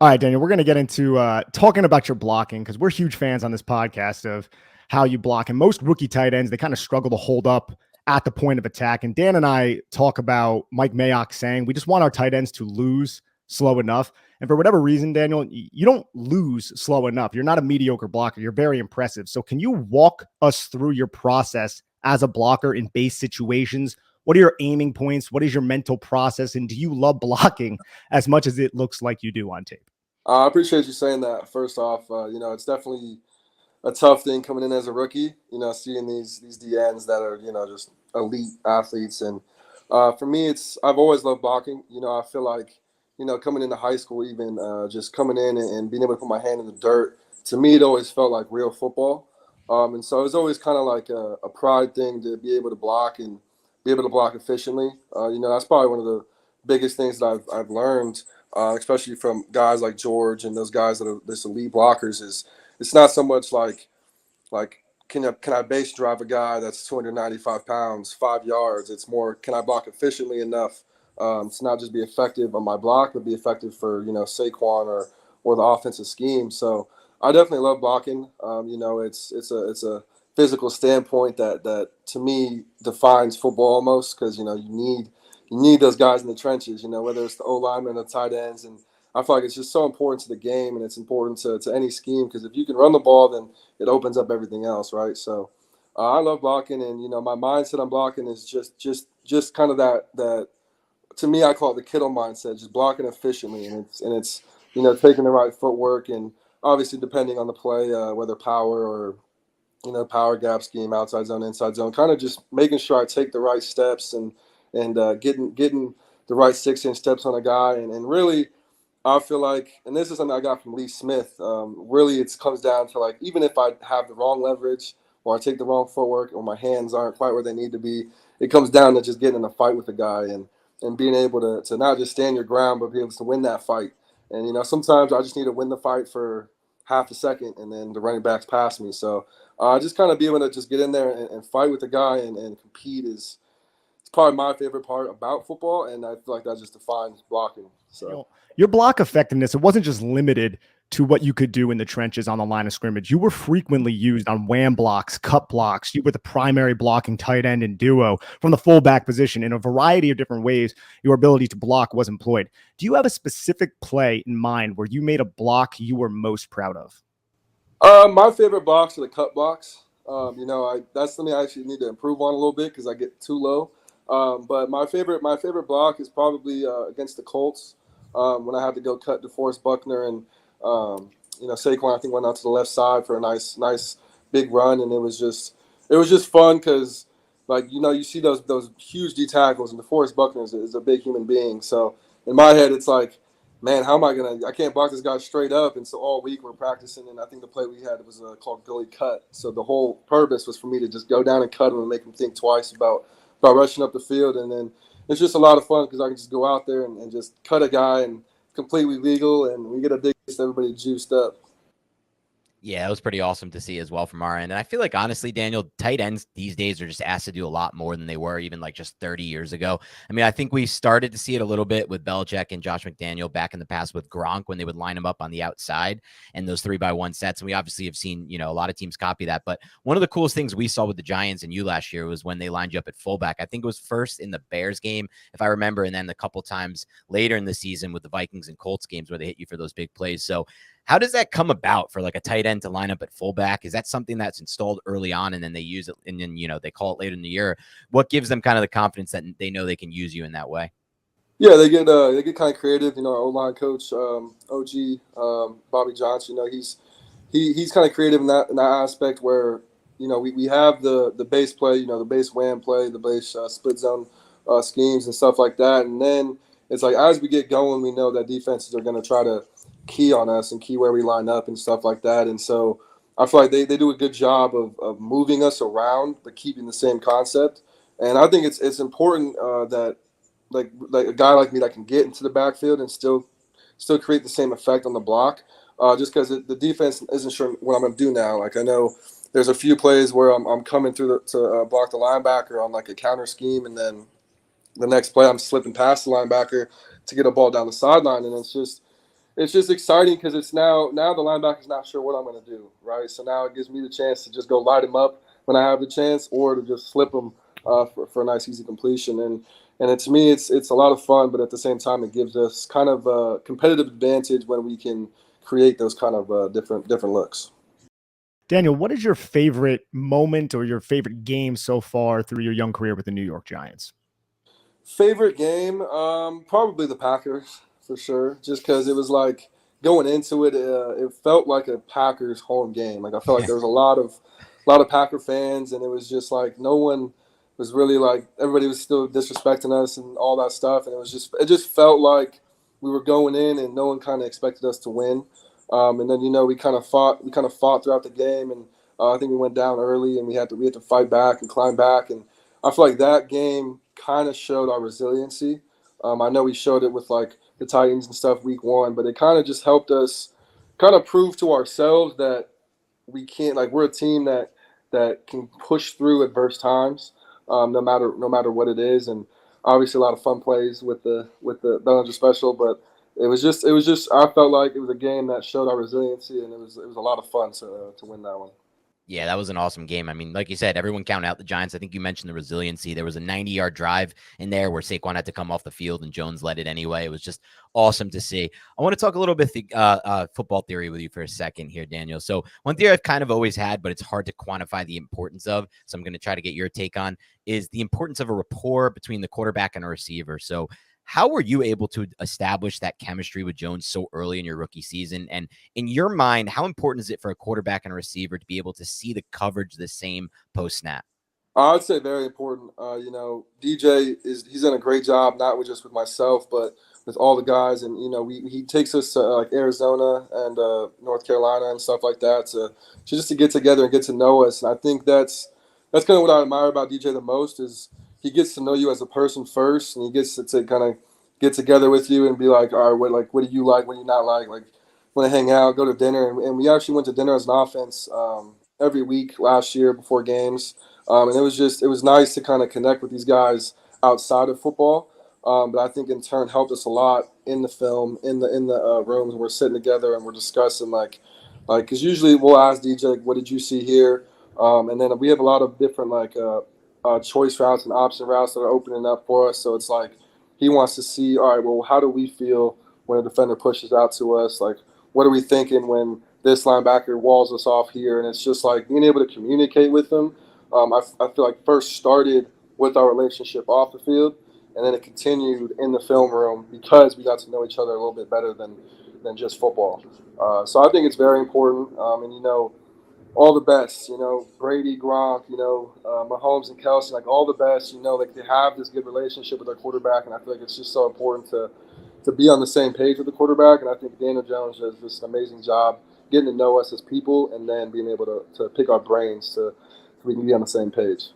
All right, Daniel, we're going to get into talking about your blocking because we're huge fans on this podcast of how you block. And most rookie tight ends, they kind of struggle to hold up at the point of attack. And Dan and I talk about Mike Mayock saying we just want our tight ends to lose slow enough. And for whatever reason, Daniel, you don't lose slow enough. You're not a mediocre blocker. You're very impressive. So can you walk us through your process as a blocker in base situations? What are your aiming points? What is your mental process? And do you love blocking as much as it looks like you do on tape? I appreciate you saying that. First off, it's definitely a tough thing coming in as a rookie. Seeing these DNs that are just elite athletes, and for me, I've always loved blocking. I feel like coming into high school, even just coming in and being able to put my hand in the dirt. To me, it always felt like real football, and so it was always kind of like a pride thing to be able to block and be able to block efficiently. That's probably one of the biggest things that I've learned, especially from guys like George and those guys that are this elite blockers. Is it's not so much like can I base drive a guy that's 295 pounds 5 yards. It's more, can I block efficiently enough to not just be effective on my block, but be effective for Saquon or the offensive scheme. So I definitely love blocking. It's a physical standpoint that to me defines football almost, because you need those guys in the trenches. Whether it's the O linemen, the tight ends, and I feel like it's just so important to the game, and it's important to any scheme, because if you can run the ball, then it opens up everything else, right? So I love blocking, and my mindset on blocking is just kind of that. To me, I call it the Kittle mindset, just blocking efficiently, and it's taking the right footwork, and obviously depending on the play, whether power or power gap scheme, outside zone, inside zone, kind of just making sure I take the right steps and getting the right 6-inch steps on a guy, and really I feel like, and this is something I got from Lee Smith, really it comes down to, like, even if I have the wrong leverage or I take the wrong footwork or my hands aren't quite where they need to be, it comes down to just getting in a fight with a guy and being able to not just stand your ground, but be able to win that fight. And, sometimes I just need to win the fight for half a second, and then the running backs pass me. So just kind of be able to just get in there and fight with the guy and compete is it's probably my favorite part about football, and I feel like that just defines blocking. So. Your block effectiveness, it wasn't just limited to what you could do in the trenches on the line of scrimmage. You were frequently used on wham blocks, cut blocks. You were the primary blocking tight end and duo from the fullback position. In a variety of different ways, your ability to block was employed. Do you have a specific play in mind where you made a block you were most proud of? My favorite blocks are the cut blocks. That's something I actually need to improve on a little bit because I get too low. But my favorite block is probably against the Colts, when I had to go cut DeForest Buckner, and Saquon I think went out to the left side for a nice big run, and it was just fun because, like, you see those huge D tackles, and DeForest Buckner is a big human being. So in my head it's like, man, how am I can't block this guy straight up. And so all week we're practicing, and I think the play we had was called Gully Cut. So the whole purpose was for me to just go down and cut him and make him think twice about rushing up the field. And then it's just a lot of fun because I can just go out there and just cut a guy, and completely legal, and we get a big everybody juiced up. Yeah, it was pretty awesome to see as well from our end. And I feel like, honestly, Daniel, tight ends these days are just asked to do a lot more than they were even like just 30 years ago. I mean, I think we started to see it a little bit with Belichick and Josh McDaniel back in the past with Gronk when they would line him up on the outside and those 3-by-1 sets. And we obviously have seen, a lot of teams copy that. But one of the coolest things we saw with the Giants and you last year was when they lined you up at fullback. I think it was first in the Bears game, if I remember, and then a couple times later in the season with the Vikings and Colts games where they hit you for those big plays. So how does that come about for like a tight end to line up at fullback? Is that something that's installed early on and then they use it and then, they call it later in the year? What gives them kind of the confidence that they know they can use you in that way? Yeah, they get kind of creative. Our O-line coach, OG, Bobby Johnson, he's kind of creative in that aspect where we have the base play, the base wham play, the base split zone schemes and stuff like that, and then it's like as we get going, we know that defenses are going to try to key on us and key where we line up and stuff like that, and so I feel like they do a good job of moving us around but keeping the same concept, and I think it's important that like a guy like me that can get into the backfield and still create the same effect on the block. Just because the defense isn't sure what I'm going to do now. Like, I know there's a few plays where I'm coming through to block the linebacker on like a counter scheme, and then the next play I'm slipping past the linebacker to get a ball down the sideline, and it's just exciting because it's now the linebacker's not sure what I'm going to do, right? So now it gives me the chance to just go light him up when I have the chance, or to just slip him for a nice easy completion. And to me, it's a lot of fun, but at the same time, it gives us kind of a competitive advantage when we can create those kind of different looks. Daniel, what is your favorite moment or your favorite game so far through your young career with the New York Giants? Favorite game, probably the Packers for sure. Just because it was like going into it, it felt like a Packers home game. Like I felt like there was a lot of Packer fans, and it was just like no one was really like everybody was still disrespecting us and all that stuff, and it just felt like we were going in and no one kind of expected us to win. And then we kind of fought throughout the game, and I think we went down early, and we had to fight back and climb back, and I feel like that game kind of showed our resiliency. I know we showed it with like the Titans and stuff week one, but it kind of just helped us kind of prove to ourselves that we can't, like, we're a team that can push through adverse times, no matter what it is. And obviously a lot of fun plays with the Bellinger special, but it was just I felt like it was a game that showed our resiliency, and it was a lot of fun to win that one. Yeah, that was an awesome game. I mean, like you said, everyone counted out the Giants. I think you mentioned the resiliency. There was a 90-yard drive in there where Saquon had to come off the field and Jones led it anyway. It was just awesome to see. I want to talk a little bit football theory with you for a second here, Daniel. So one theory I've kind of always had, but it's hard to quantify the importance of, so I'm going to try to get your take on, is the importance of a rapport between the quarterback and a receiver. So how were you able to establish that chemistry with Jones so early in your rookie season? And in your mind, how important is it for a quarterback and a receiver to be able to see the coverage the same post snap? I would say very important. DJ he's done a great job, not just with myself, but with all the guys. And he takes us to like Arizona and North Carolina and stuff like that just to get together and get to know us. And I think that's kind of what I admire about DJ the most is he gets to know you as a person first, and he gets to kind of get together with you and be like, all right, what do you like, what do you not like want to hang out, go to dinner. And we actually went to dinner as an offense every week last year before games. And it was nice to kind of connect with these guys outside of football. But I think in turn helped us a lot in the film, in the rooms. We're sitting together and we're discussing because usually we'll ask DJ, like, what did you see here? And then we have a lot of different choice routes and option routes that are opening up for us. So it's like he wants to see, all right, well, how do we feel when a defender pushes out to us? Like, what are we thinking when this linebacker walls us off here? And it's just like being able to communicate with them. I feel like first started with our relationship off the field, and then it continued in the film room because we got to know each other a little bit better than just football. So I think it's very important. And all the best. Brady, Gronk, Mahomes and Kelsey, like all the best. Like they have this good relationship with their quarterback, and I feel like it's just so important to be on the same page with the quarterback. And I think Daniel Jones does this amazing job getting to know us as people, and then being able to pick our brains so we can be on the same page.